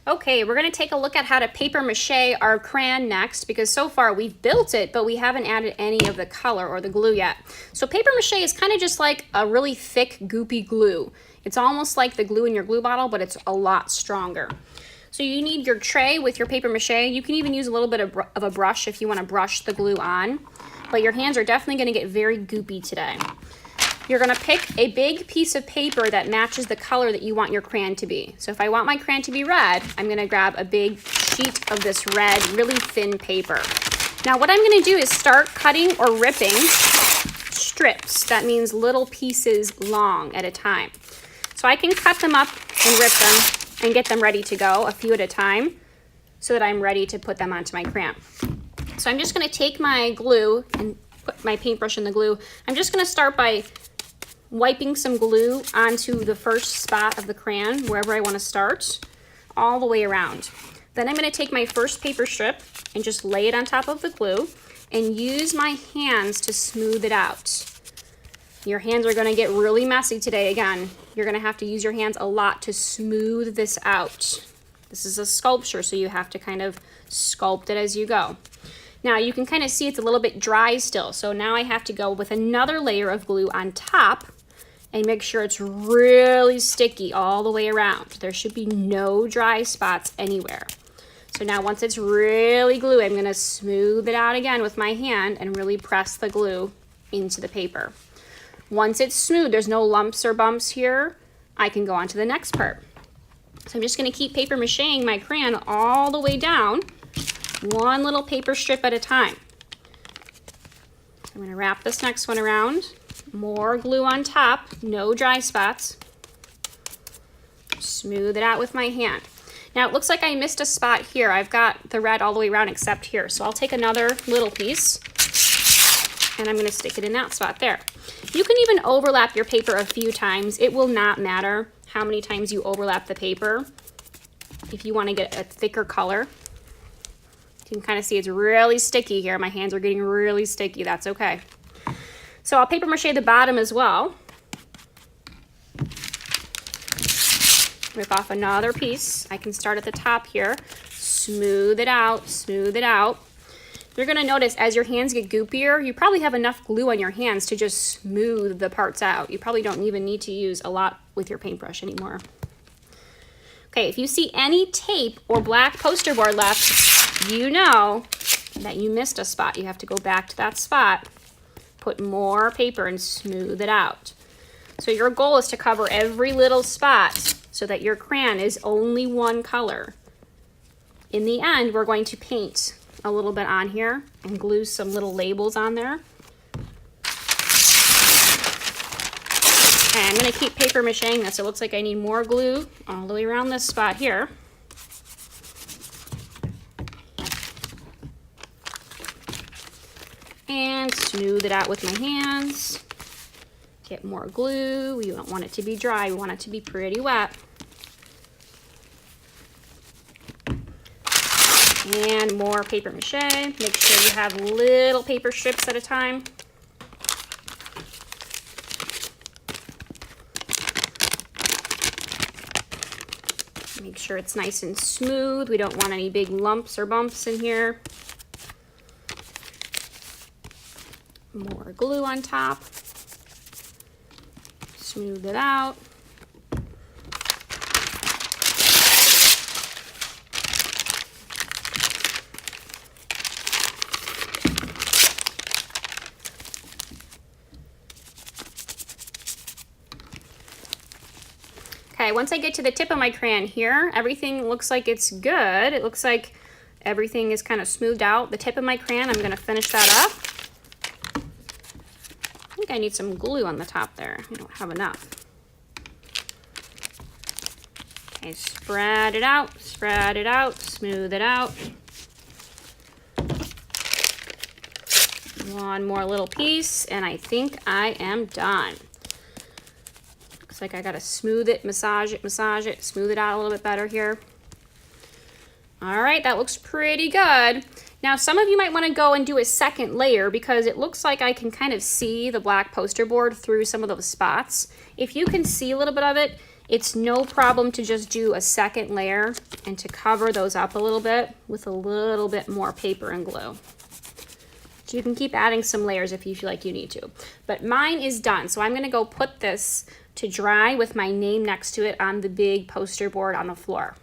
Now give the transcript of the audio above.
Okay, we're gonna take a look at how to paper mache our crayon next, because so far we've built it, but we haven't added any of the color or the glue yet. So paper mache is kind of just like a really thick, goopy glue. It's almost like the glue in your glue bottle, but it's a lot stronger. So you need your tray with your paper mache. You can even use a little bit of a brush if you wanna brush the glue on, but your hands are definitely gonna get very goopy today. You're gonna pick a big piece of paper that matches the color that you want your crayon to be. So if I want my crayon to be red, I'm gonna grab a big sheet of this red, really thin paper. Now what I'm gonna do is start cutting or ripping strips. That means little pieces long at a time. So I can cut them up and rip them and get them ready to go, a few at a time, so that I'm ready to put them onto my crayon. So I'm just gonna take my glue and put my paintbrush in the glue. I'm just gonna start by wiping some glue onto the first spot of the crayon, wherever I want to start, all the way around. Then I'm going to take my first paper strip and just lay it on top of the glue and use my hands to smooth it out. Your hands are going to get really messy today. Again, you're going to have to use your hands a lot to smooth this out. This is a sculpture, so you have to kind of sculpt it as you go. Now you can kind of see it's a little bit dry still, so now I have to go with another layer of glue on top and make sure it's really sticky all the way around. There should be no dry spots anywhere. So now once it's really gluey, I'm gonna smooth it out again with my hand and really press the glue into the paper. Once it's smooth, there's no lumps or bumps here, I can go on to the next part. So I'm just gonna keep paper macheing my crayon all the way down, one little paper strip at a time. I'm gonna wrap this next one around. More glue on top, no dry spots. Smooth it out with my hand. Now it looks like I missed a spot here. I've got the red all the way around except here. So I'll take another little piece and I'm gonna stick it in that spot there. You can even overlap your paper a few times. It will not matter how many times you overlap the paper if you wanna get a thicker color. You can kind of see it's really sticky here. My hands are getting really sticky, that's okay. So I'll paper mache the bottom as well. Rip off another piece. I can start at the top here. Smooth it out, smooth it out. You're gonna notice as your hands get goopier, you probably have enough glue on your hands to just smooth the parts out. You probably don't even need to use a lot with your paintbrush anymore. Okay, if you see any tape or black poster board left, you know that you missed a spot. You have to go back to that spot, put more paper and smooth it out. So your goal is to cover every little spot so that your crayon is only one color. In the end, we're going to paint a little bit on here and glue some little labels on there. And I'm gonna keep paper macheing this. It looks like I need more glue all the way around this spot here. And smooth it out with my hands. Get more glue. We don't want it to be dry. We want it to be pretty wet. And more paper mache. Make sure you have little paper strips at a time. Make sure it's nice and smooth. We don't want any big lumps or bumps in here. More glue on top. Smooth it out. Okay, once I get to the tip of my crayon here, everything looks like it's good. It looks like everything is kind of smoothed out. The tip of my crayon, I'm gonna finish that up. I think I need some glue on the top there. I don't have enough. Okay, spread it out, smooth it out. One more little piece, and I think I am done. Looks like I gotta smooth it, massage it, smooth it out a little bit better here. All right, that looks pretty good. Now, some of you might want to go and do a second layer because it looks like I can kind of see the black poster board through some of those spots. If you can see a little bit of it, It's no problem to just do a second layer and to cover those up a little bit with a little bit more paper and glue. So you can keep adding some layers if you feel like you need to. But mine is done, so I'm gonna go put this to dry with my name next to it on the big poster board on the floor.